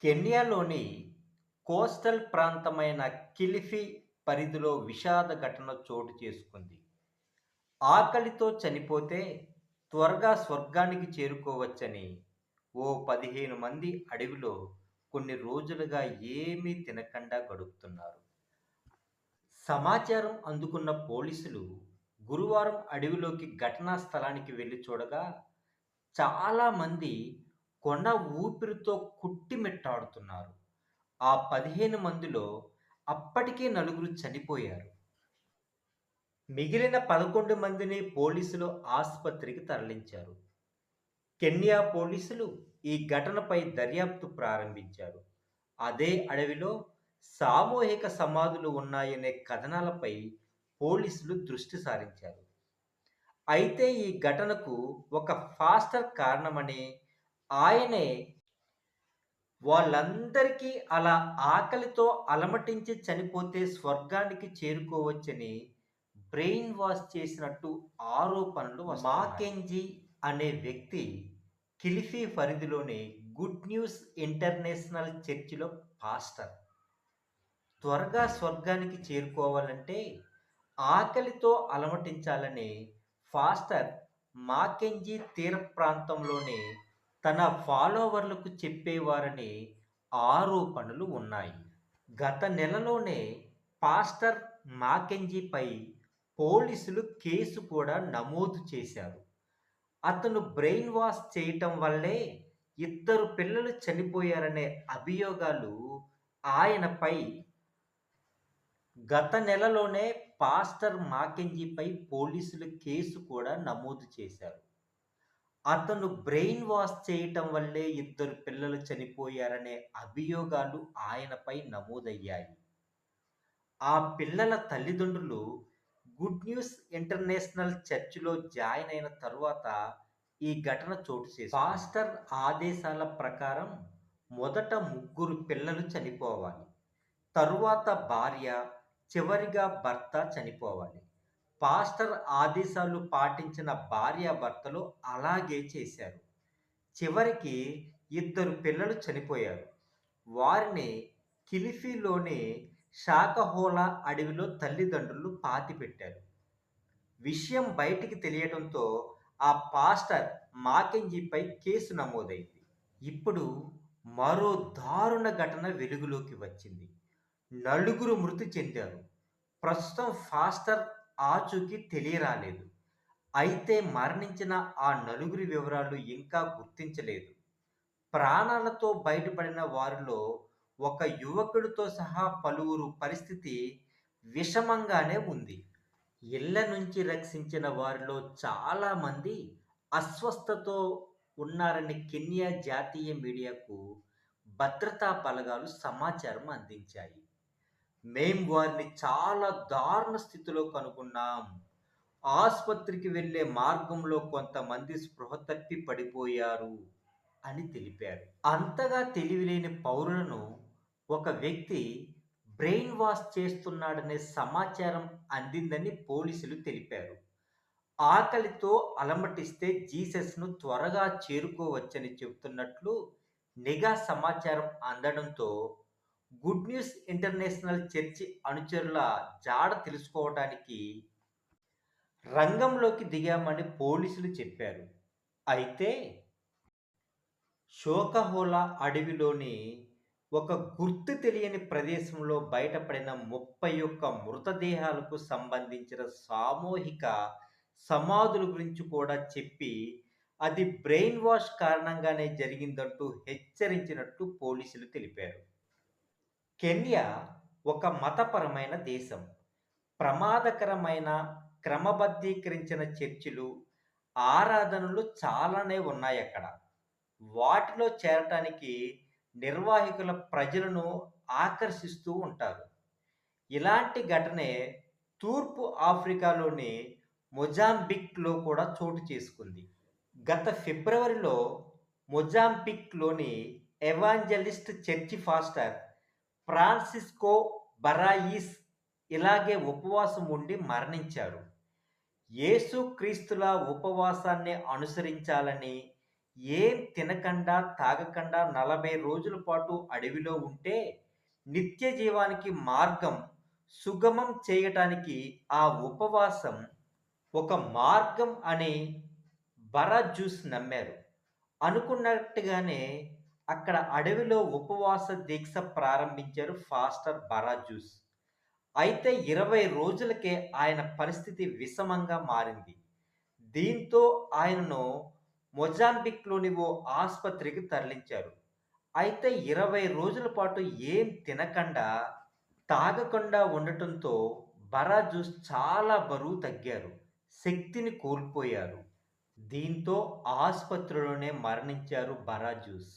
కెన్యాలోని coastal ప్రాంతమైన కిలిఫీ పరిధిలో విషాద ఘటన చోటు చేసుకుంది. ఆకలితో చనిపోతే త్వరగా స్వర్గానికి చేరుకోవచ్చని ఓ 15 మంది అడవిలో కొన్ని రోజులుగా ఏమీ తినకుండా గడుపుతున్నారు. సమాచారం అందుకున్న పోలీసులు గురువారం అడవిలోకి ఘటనా స్థలానికి వెళ్లి చూడగా చాలా మంది కొండ ఊపిరితో కుట్టిమిట్టాడుతున్నారు. ఆ 15 మందిలో అప్పటికే నలుగురు చనిపోయారు. మిగిలిన 11 మందిని పోలీసులు ఆస్పత్రికి తరలించారు. కెన్యా పోలీసులు ఈ ఘటనపై దర్యాప్తు ప్రారంభించారు. అదే అడవిలో సామూహిక సమాధులు ఉన్నాయనే కథనాలపై పోలీసులు దృష్టి సారించారు. అయితే ఈ ఘటనకు ఒక ఫాస్టర్ కారణమని, ఆయనే వాళ్ళందరికీ అలా ఆకలితో అలమటించి చనిపోతే స్వర్గానికి చేరుకోవచ్చని బ్రెయిన్ వాష్ చేసినట్టు ఆరోపణలు వస్తున్నాయి. మాకెంజీ అనే వ్యక్తి కిలిఫీ పరిధిలోని గుడ్ న్యూస్ ఇంటర్నేషనల్ చర్చిలో పాస్టర్. త్వరగా స్వర్గానికి చేరుకోవాలంటే ఆకలితో అలమటించాలని ఫాస్టర్ మాకెంజీ తీర ప్రాంతంలోని తన ఫాలోవర్లకు చెప్పేవారని ఆరోపణలు ఉన్నాయి. గత నెలలోనే పాస్టర్ మాకెంజీపై పోలీసులు కేసు కూడా నమోదు చేశారు. అతను బ్రెయిన్ వాష్ చేయటం వల్లే ఇద్దరు పిల్లలు చనిపోయారనే అభియోగాలు ఆయనపై గత నెలలోనే పాస్టర్ మాకెంజీపై పోలీసులు కేసు కూడా నమోదు చేశారు. అతను బ్రెయిన్ వాష్ చేయటం వల్లే ఇద్దరు పిల్లలు చనిపోయారనే అభియోగాలు ఆయనపై నమోదయ్యాయి. ఆ పిల్లల తల్లిదండ్రులు గుడ్ న్యూస్ ఇంటర్నేషనల్ చర్చిలో జాయిన్ అయిన తరువాత ఈ ఘటన చోటు చేసుకుంది. పాస్టర్ ఆదేశాల ప్రకారం మొదట ముగ్గురు పిల్లలు చనిపోవాలి. తరువాత భార్య, చివరిగా భర్త చనిపోవాలి. పాస్టర్ ఆదేశాలు పాటించిన భార్యాభర్తలు అలాగే చేశారు. చివరికి ఇద్దరు పిల్లలు చనిపోయారు. వారిని కిలిఫీలోని షాకహోలా అడవిలో తల్లిదండ్రులు పాతిపెట్టారు. విషయం బయటికి తెలియడంతో ఆ పాస్టర్ మాకెంజీపై కేసు నమోదైంది. ఇప్పుడు మరో దారుణ ఘటన వెలుగులోకి వచ్చింది. నలుగురు మృతి చెందారు. ప్రస్తుతం ఫాస్టర్ ఆచూకీ తెలియరాలేదు. అయితే మరణించిన ఆ నలుగురి వివరాలు ఇంకా గుర్తించలేదు. ప్రాణాలతో బయటపడిన వారిలో ఒక యువకుడితో సహా పలువురు పరిస్థితి విషమంగానే ఉంది. ఇళ్ల నుంచి రక్షించిన వారిలో చాలా మంది అస్వస్థతతో ఉన్నారని కెన్యా జాతీయ మీడియాకు భద్రతా బలగాలు సమాచారం అందించాయి. మేం వారిని చాలా దారుణ స్థితిలో కనుగొన్నాం. ఆస్పత్రికి వెళ్లే మార్గంలో కొంతమంది స్పృహ తప్పి పడిపోయారు అని తెలిపారు. అంతగా తెలివిలేని పౌరులను ఒక వ్యక్తి బ్రెయిన్ వాష్ చేస్తున్నాడనే సమాచారం అందిందని పోలీసులు తెలిపారు. ఆకలితో అలమటిస్తే జీసస్ను త్వరగా చేరుకోవచ్చని చెబుతున్నట్లు నిఘా సమాచారం అందడంతో గుడ్ న్యూస్ ఇంటర్నేషనల్ చర్చి అనుచరుల జాడ తెలుసుకోవడానికి రంగంలోకి దిగామని పోలీసులు చెప్పారు. అయితే షోకహోలా అడవిలోని ఒక గుర్తు తెలియని ప్రదేశంలో బయటపడిన 31 మృతదేహాలకు సంబంధించిన సామూహిక సమాధుల గురించి కూడా చెప్పి అది బ్రెయిన్ వాష్ కారణంగానే జరిగిందంటూ హెచ్చరించినట్టు పోలీసులు తెలిపారు. కెన్యా ఒక మతపరమైన దేశం. ప్రమాదకరమైన క్రమబద్ధీకరించిన చర్చిలు, ఆరాధనలు చాలానే ఉన్నాయక్కడ. వాటిలో చేరటానికి నిర్వాహకుల ప్రజలను ఆకర్షిస్తూ ఉంటారు. ఇలాంటి ఘటనే తూర్పు ఆఫ్రికాలోని మొజాంబిక్‌లో కూడా చోటు చేసుకుంది. గత ఫిబ్రవరిలో మొజాంబిక్‌లోని ఎవాంజలిస్ట్ చర్చి ఫాస్టర్ ఫ్రాన్సిస్కో బరాయిస్ ఇలాగే ఉపవాసం ఉండి మరణించారు. యేసుక్రీస్తుల ఉపవాసాన్ని అనుసరించాలని, ఏం తినకండా, తాగకండా 40 రోజుల పాటు అడవిలో ఉంటే, నిత్య జీవానికి మార్గం సుగమం చేయటానికి ఆ ఉపవాసం ఒక మార్గం అని బరాజ్యూస్ నమ్మారు. అనుకున్నట్టుగానే అక్కడ అడవిలో ఉపవాస దీక్ష ప్రారంభించారు ఫాస్టర్ బరాజ్యూస్. అయితే 20 రోజులకే ఆయన పరిస్థితి విషమంగా మారింది. దీంతో ఆయనను మొజాంబిక్‌లోని ఓ ఆస్పత్రికి తరలించారు. అయితే 20 రోజుల పాటు ఏం తినకండా, తాగకుండా ఉండటంతో బరాజుస్ చాలా బరువు తగ్గారు. శక్తిని కోల్పోయారు. దీంతో ఆస్పత్రిలోనే మరణించారు బరాజుస్.